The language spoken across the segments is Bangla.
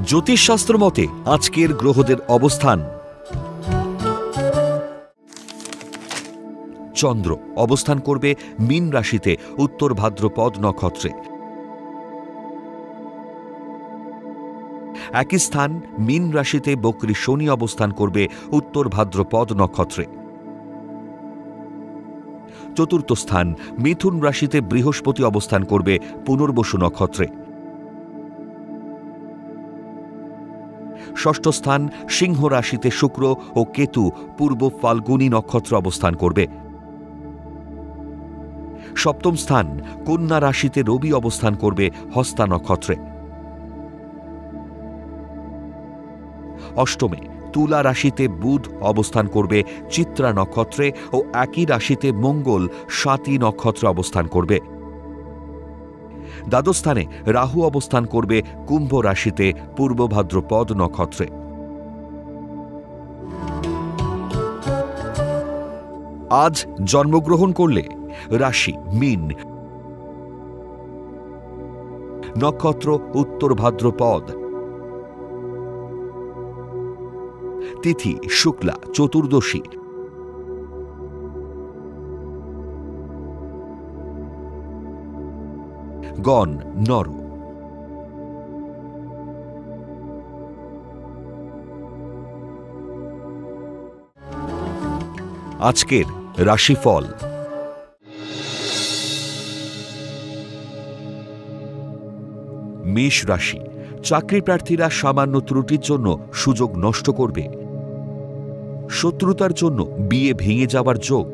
জ্যোতিষশাস্ত্র মতে আজকের গ্রহদের অবস্থান। চন্দ্র অবস্থান করবে মীন রাশিতে উত্তর ভাদ্রপদ নক্ষত্রে। একই স্থান মীন রাশিতে বক্রী শনি অবস্থান করবে উত্তর ভাদ্রপদ নক্ষত্রে। চতুর্থ স্থান মিথুন রাশিতে বৃহস্পতি অবস্থান করবে পুনর্বসু নক্ষত্রে। ষষ্ঠ স্থান সিংহ রাশিতে শুক্র ও কেতু পূর্ব ফাল্গুনী নক্ষত্র অবস্থান করবে। সপ্তম স্থান কন্যা রাশিতে রবি অবস্থান করবে হস্তা নক্ষত্রে। অষ্টমে তুলা রাশিতে বুধ অবস্থান করবে চিত্রা নক্ষত্রে ও একই রাশিতে মঙ্গল স্বাতী নক্ষত্রে অবস্থান করবে। দ্বাদশ স্থানে রাহু অবস্থান করবে কুম্ভ রাশিতে পূর্ব ভাদ্রপদ নক্ষত্রে। আজ জন্মগ্রহণ করলে রাশি মীন, নক্ষত্র উত্তর ভাদ্রপদ, তিথি শুক্লা চতুর্দশী, গণ নর। আজকের রাশিফল। মেষ রাশি, চাকরি প্রার্থীরা সামান্য ত্রুটির জন্য সুযোগ নষ্ট করবে। শত্রুতার জন্য বিয়ে ভেঙে যাওয়ার যোগ।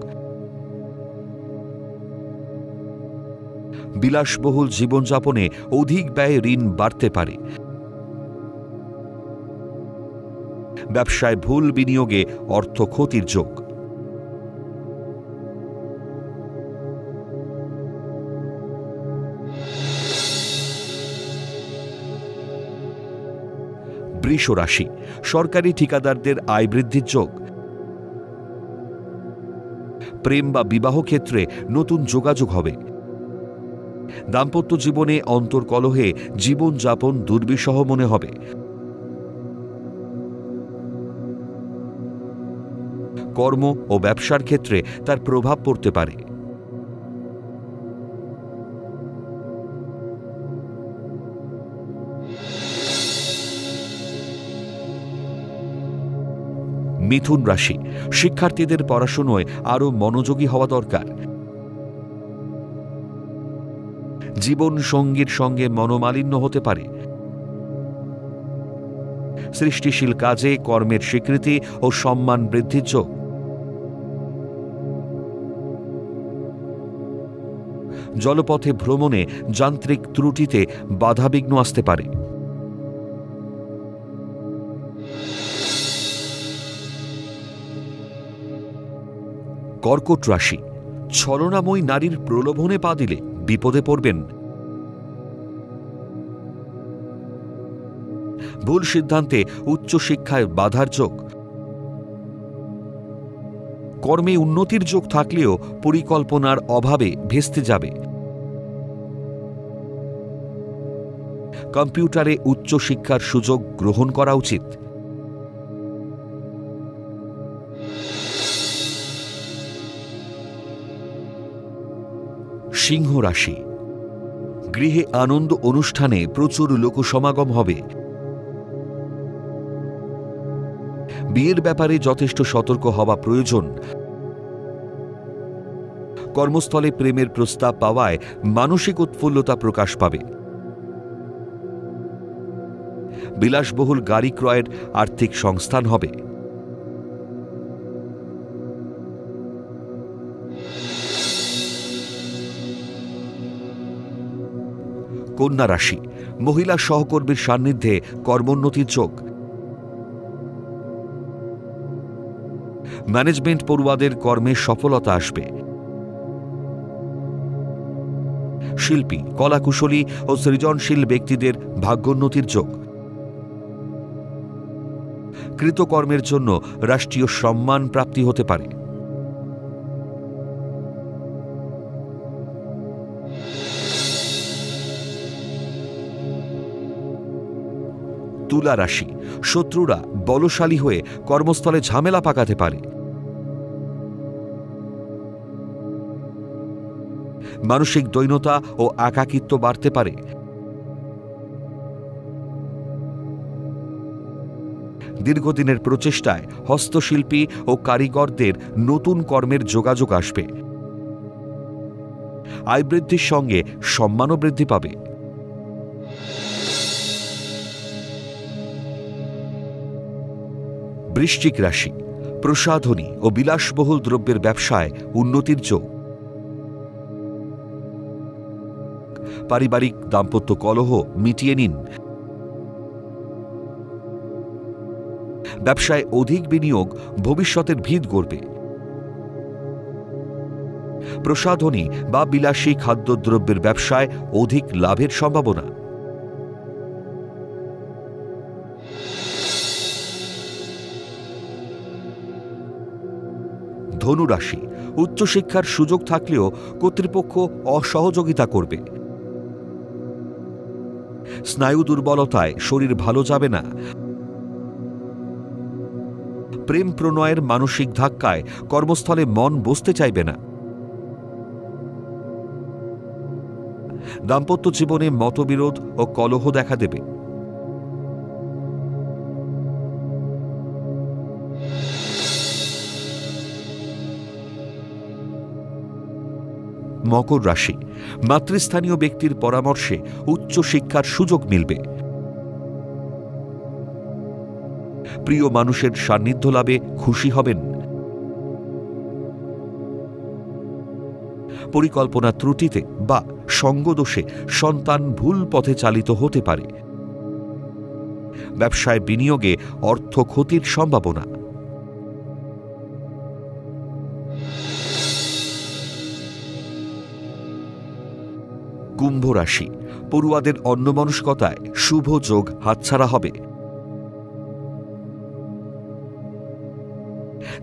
বিলাসবহুল জীবনযাপনে অধিক ব্যয়ে ঋণ বাড়তে পারে। ব্যবসায় ভুল বিনিয়োগে অর্থ ক্ষতির যোগ। বৃষ রাশি, সরকারি ঠিকাদারদের আয় বৃদ্ধির যোগ। প্রেম বা বিবাহ ক্ষেত্রে নতুন যোগাযোগ হবে। দাম্পত্য জীবনে অন্তর্কলহে জীবনযাপন দুর্বিষহ মনে হবে। কর্ম ও ব্যবসার ক্ষেত্রে তার প্রভাব পড়তে পারে। মিথুন রাশি, শিক্ষার্থীদের পড়াশোনায় আরও মনোযোগী হওয়া দরকার। জীবন সঙ্গীর সঙ্গে মনোমালিন্য হতে পারে। সৃষ্টিশীল কাজে কর্মের স্বীকৃতি ও সম্মান বৃদ্ধির যোগ। জলপথে ভ্রমণে যান্ত্রিক ত্রুটিতে বাধাবিঘ্ন আসতে পারে। কর্কট রাশি, ছলনাময়ী নারীর প্রলোভনে পা দিলে বিপদে পড়বেন। ভুল সিদ্ধান্তে উচ্চশিক্ষায় বাধার যোগ। কর্মে উন্নতির যোগ থাকলেও পরিকল্পনার অভাবে ভেস্তে যাবে। কম্পিউটারে উচ্চশিক্ষার সুযোগ গ্রহণ করা উচিত। সিংহ রাশি, গৃহে আনন্দ অনুষ্ঠানে প্রচুর লোকসমাগম হবে। বিয়ের ব্যাপারে যথেষ্ট সতর্ক হওয়া প্রয়োজন। কর্মস্থলে প্রেমের প্রস্তাব পাওয়ায় মানসিক উৎফুল্লতা প্রকাশ পাবে। বিলাসবহুল গাড়ি ক্রয়ের আর্থিক সংস্থান হবে। কন্যা রাশি, মহিলা সহকর্মীর সান্নিধ্যে কর্মোন্নতির যোগ। ম্যানেজমেন্ট পড়ুয়াদের কর্মে সফলতা আসবে। শিল্পী, কলাকুশলী ও সৃজনশীল ব্যক্তিদের ভাগ্যোন্নতির যোগ। কৃতকর্মের জন্য রাষ্ট্রীয় সম্মান প্রাপ্তি হতে পারে। তুলা রাশি, শত্রুরা বলশালী হয়ে কর্মস্থলে ঝামেলা পাকাতে পারে। মানসিক দৈন্যতা ও একাকিত্ব বাড়তে পারে। দীর্ঘদিনের প্রচেষ্টায় হস্তশিল্পী ও কারিগরদের নতুন কর্মের যোগাযোগ আসবে। আয় বৃদ্ধির সঙ্গে সম্মানও বৃদ্ধি পাবে। বৃশ্চিক রাশি, প্রসাধনী ও বিলাসবহুল দ্রব্যের ব্যবসায় উন্নতির যোগ। পারিবারিক দাম্পত্য কলহ মিটিয়ে নিন। ব্যবসায় অধিক বিনিয়োগ ভবিষ্যতের ভিত গড়বে। প্রসাধনী বা বিলাসী খাদ্যদ্রব্যের ব্যবসায় অধিক লাভের সম্ভাবনা। ধনু রাশি, উচ্চশিক্ষার সুযোগ থাকলেও কর্তৃপক্ষ অসহযোগিতা করবে। স্নায়ু দুর্বলতায় শরীর ভালো যাবে না। প্রেম প্রণয়ের মানসিক ধাক্কায় কর্মস্থলে মন বসতে চাইবে না। দাম্পত্য জীবনে মতবিরোধ ও কলহ দেখা দেবে। মকর রাশি, মাতৃস্থানীয় ব্যক্তির পরামর্শে উচ্চ শিক্ষার সুযোগ মিলবে। প্রিয় মানুষের সান্নিধ্য লাভে খুশি হবেন। পরিকল্পনা ত্রুটিতে বা সঙ্গদোষে সন্তান ভুল পথে চালিত হতে পারে। ব্যবসায় বিনিয়োগে অর্থ ক্ষতির সম্ভাবনা। কুম্ভ রাশি, পড়ুয়াদের অন্যমনস্কতায় শুভ যোগ হাতছাড়া হবে।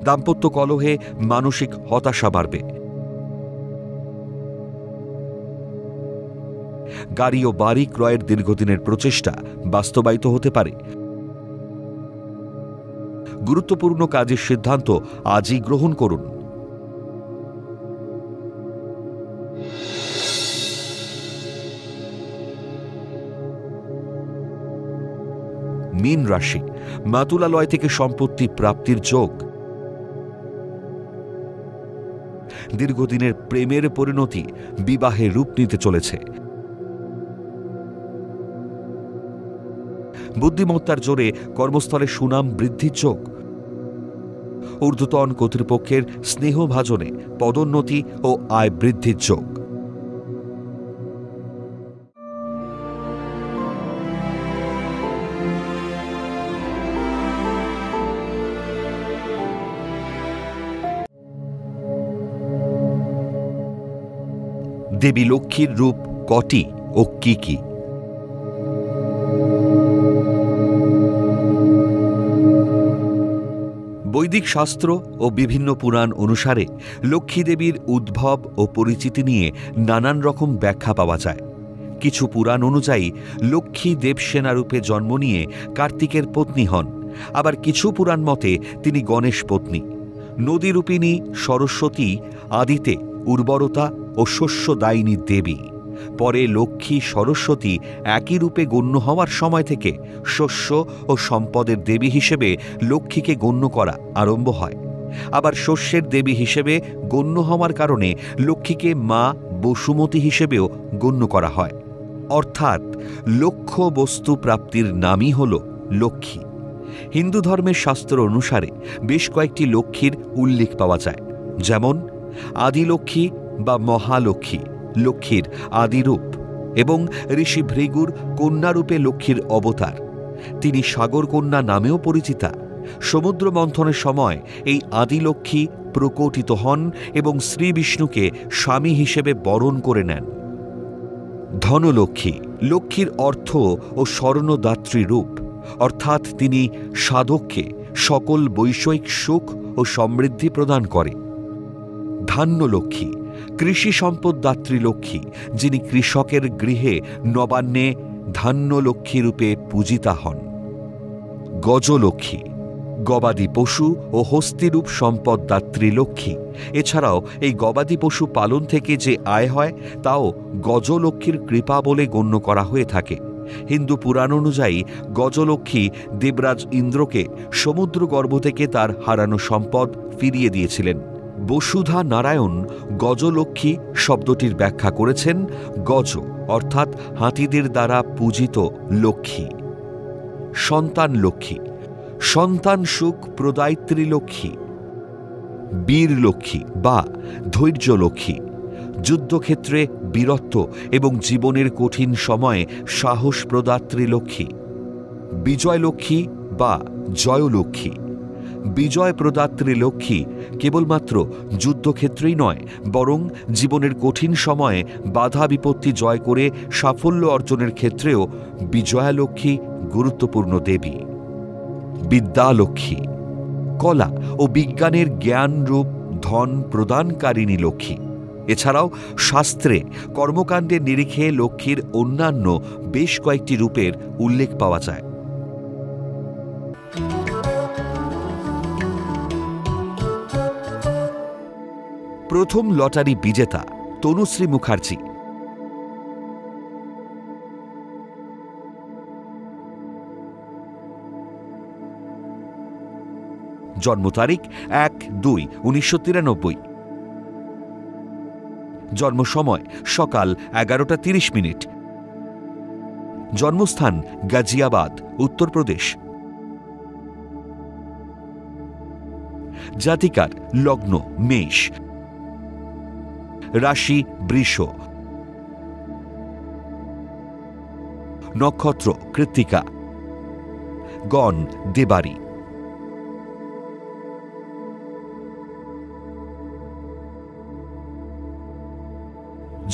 দাম্পত্য কলহে মানসিক হতাশা বাড়বে। গাড়ি ও বাড়ি ক্রয়ের দীর্ঘদিনের প্রচেষ্টা বাস্তবায়িত হতে পারে। গুরুত্বপূর্ণ কাজের সিদ্ধান্ত আজই গ্রহণ করুন। মীন রাশি, মাতুলালয় থেকে সম্পত্তি প্রাপ্তির যোগ। দীর্ঘদিনের প্রেমের পরিণতি বিবাহে রূপ নিতে চলেছে। বুদ্ধিমত্তার জোরে কর্মস্থলে সুনাম বৃদ্ধির যোগ। ঊর্ধ্বতন কর্তৃপক্ষের স্নেহভাজনে পদোন্নতি ও আয় বৃদ্ধির যোগ। দেবী লক্ষ্মীর রূপ কটি ও কি কি? বৈদিক শাস্ত্র ও বিভিন্ন পুরাণ অনুসারে লক্ষ্মী দেবীর উদ্ভব ও পরিচিতি নিয়ে নানান রকম ব্যাখ্যা পাওয়া যায়। কিছু পুরাণ অনুযায়ী লক্ষ্মী দেবসেনা রূপে জন্ম নিয়ে কার্তিকের পত্নী হন। আবার কিছু পুরাণ মতে তিনি গণেশ পত্নী। নদীরূপিণী সরস্বতী আদিতে উর্বরতা ও শস্যদায়িনী দেবী। পরে লক্ষ্মী সরস্বতী একই রূপে গণ্য হওয়ার সময় থেকে শস্য ও সম্পদের দেবী হিসেবে লক্ষ্মীকে গণ্য করা আরম্ভ হয়। আবার শস্যের দেবী হিসেবে গণ্য হওয়ার কারণে লক্ষ্মীকে মা বসুমতী হিসেবেও গণ্য করা হয়। অর্থাৎ লক্ষ্য বস্তু প্রাপ্তির নামই হল লক্ষ্মী। হিন্দু ধর্মের শাস্ত্র অনুসারে বেশ কয়েকটি লক্ষ্মীর উল্লেখ পাওয়া যায়, যেমন আদিলক্ষ্মী বা মহালক্ষ্মী, লক্ষ্মীর আদিরূপ, এবং ঋষি ভৃগুর কন্যারূপে লক্ষ্মীর অবতার। তিনি সাগর কন্যা নামেও পরিচিতা। সমুদ্র মন্থনের সময় এই আদিলক্ষ্মী প্রকটিত হন এবং শ্রী বিষ্ণুকে স্বামী হিসেবে বরণ করে নেন। ধনলক্ষ্মী, লক্ষ্মীর অর্থ ও স্বর্ণদাত্রী রূপ, অর্থাৎ তিনি সাধককে সকল বৈষয়িক সুখ ও সমৃদ্ধি প্রদান করে। ধান্যলক্ষ্মী, কৃষি সম্পদদাত্রী লক্ষ্মী, যিনি কৃষকের গৃহে নবান্নে ধান্যলক্ষ্মী রূপে পূজিতা হন। গজলক্ষ্মী, গবাদি পশু ও হস্তিরূপ সম্পদদাত্রী লক্ষ্মী। এছাড়াও এই গবাদি পশু পালন থেকে যে আয় হয় তাও গজলক্ষ্মীর কৃপা বলে গণ্য করা হয়ে থাকে। হিন্দু পুরাণ অনুযায়ী গজলক্ষ্মী দেবরাজ ইন্দ্রকে সমুদ্রগর্ভ থেকে তার হারানো সম্পদ ফিরিয়ে দিয়েছিলেন। বসুধা নারায়ণ গজলক্ষ্মী শব্দটির ব্যাখ্যা করেছেন গজ অর্থাৎ হাতিদের দ্বারা পূজিত লক্ষ্মী। সন্তান লক্ষ্মী, সন্তান সুখ প্রদায়িত্রী লক্ষ্মী। বীর লক্ষ্মী বা ধৈর্য লক্ষ্মী, যুদ্ধক্ষেত্রে বীরত্ব এবং জীবনের কঠিন সময়ে সাহস প্রদাত্রী লক্ষ্মী। বিজয় লক্ষ্মী বা জয়লক্ষ্মী, বিজয় প্রদাত্রী লক্ষ্মী কেবলমাত্র যুদ্ধক্ষেত্রেই নয় বরং জীবনের কঠিন সময়ে বাধা বিপত্তি জয় করে সাফল্য অর্জনের ক্ষেত্রেও বিজয়ালক্ষ্মী গুরুত্বপূর্ণ দেবী। বিদ্যালক্ষ্মী, কলা ও বিজ্ঞানের জ্ঞানরূপ ধন প্রদানকারিণী লক্ষ্মী। এছাড়াও শাস্ত্রে কর্মকাণ্ডের নিরিখে লক্ষ্মীর অন্যান্য বেশ কয়েকটি রূপের উল্লেখ পাওয়া যায়। প্রথম লটারি বিজেতা তনুশ্রী মুখার্জি। জন্ম তারিখ 1-2-1993। জন্ম সময় সকাল 11:30। জন্মস্থান গাজিয়াবাদ, উত্তরপ্রদেশ। জাতিকার লগ্ন মেষ, রাশি বৃষ, নক্ষত্র কৃত্তিকা, গণ দেবারি।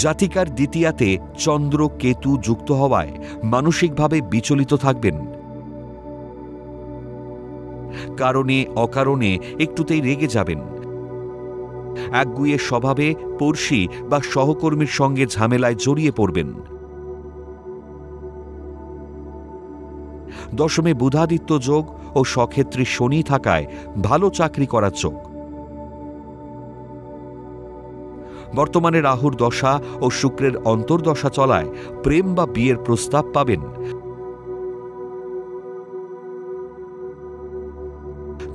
জাতিকার দ্বিতীয়াতে চন্দ্র কেতু যুক্ত হওয়ায় মানসিকভাবে বিচলিত থাকবেন। কারণে অকারণে একটুতেই রেগে যাবেন। একগুঁয়ে স্বভাবে পড়শি বা সহকর্মীর সঙ্গে ঝামেলায় জড়িয়ে পড়বেন। দশমে বুধাদিত্য যোগ ও স্বক্ষেত্রে শনি থাকায় ভালো চাকরি করার যোগ। বর্তমানে রাহুর দশা ও শুক্রের অন্তর্দশা চলায় প্রেম বা বিয়ের প্রস্তাব পাবেন।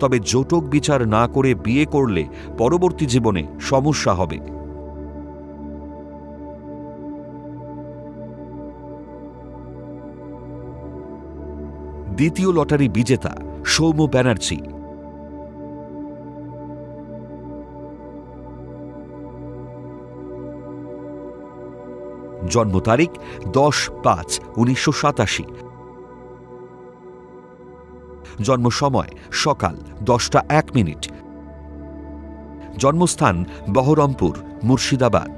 তবে জটক বিচার না করে বিয়ে করলে পরবর্তী জীবনে সমস্যা হবে। দ্বিতীয় লটারি বিজেতা সৌম্য ব্যানার্জি। জন্ম তারিখ 10-5-1987। জন্ম সময় সকাল 10:01। জন্মস্থান বহরমপুর, মুর্শিদাবাদ।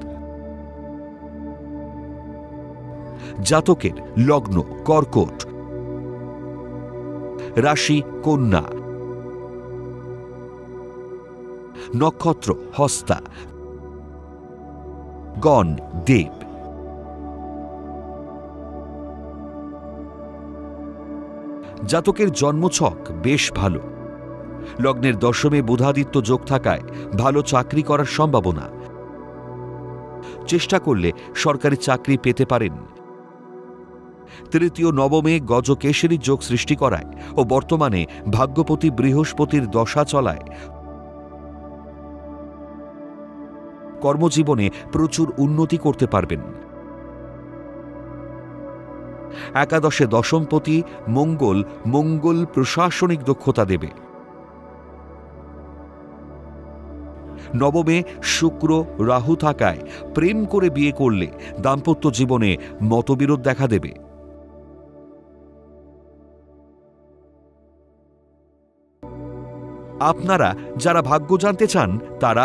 জাতকের লগ্ন কর্কট, রাশি কন্যা, নক্ষত্র হস্তা, গণ দেব। জাতকের জন্মছক বেশ ভালো। লগ্নের দশমে বুধাদিত্য যোগ থাকায় ভালো চাকরি করার সম্ভাবনা। চেষ্টা করলে সরকারি চাকরি পেতে পারেন। তৃতীয় নবমে গজকেশরী যোগ সৃষ্টি করায় ও বর্তমানে ভাগ্যপতি বৃহস্পতির দশা চলায় কর্মজীবনে প্রচুর উন্নতি করতে পারবেন। একাদশে দশমপতি মঙ্গল প্রশাসনিক দক্ষতা দেবে। নবমে শুক্র রাহু থাকায় প্রেম করে বিয়ে করলে দাম্পত্য জীবনে মতবিরোধ দেখা দেবে। আপনারা যারা ভাগ্য জানতে চান তারা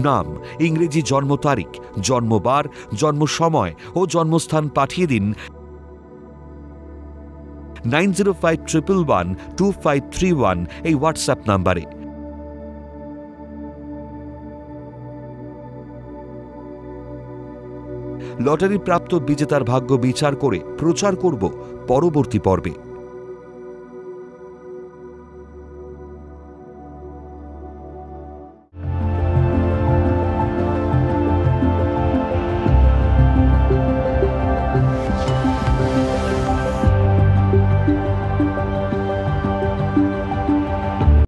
নাম, ইংরেজি জন্ম তারিখ, জন্মবার, জন্ম সময় ও জন্মস্থান পাঠিয়ে দিন 9051112531 এই হোয়াটসঅ্যাপ নাম্বারে। লটারি প্রাপ্ত বিজেতার ভাগ্য বিচার করে প্রচার করব পরবর্তী পর্বে।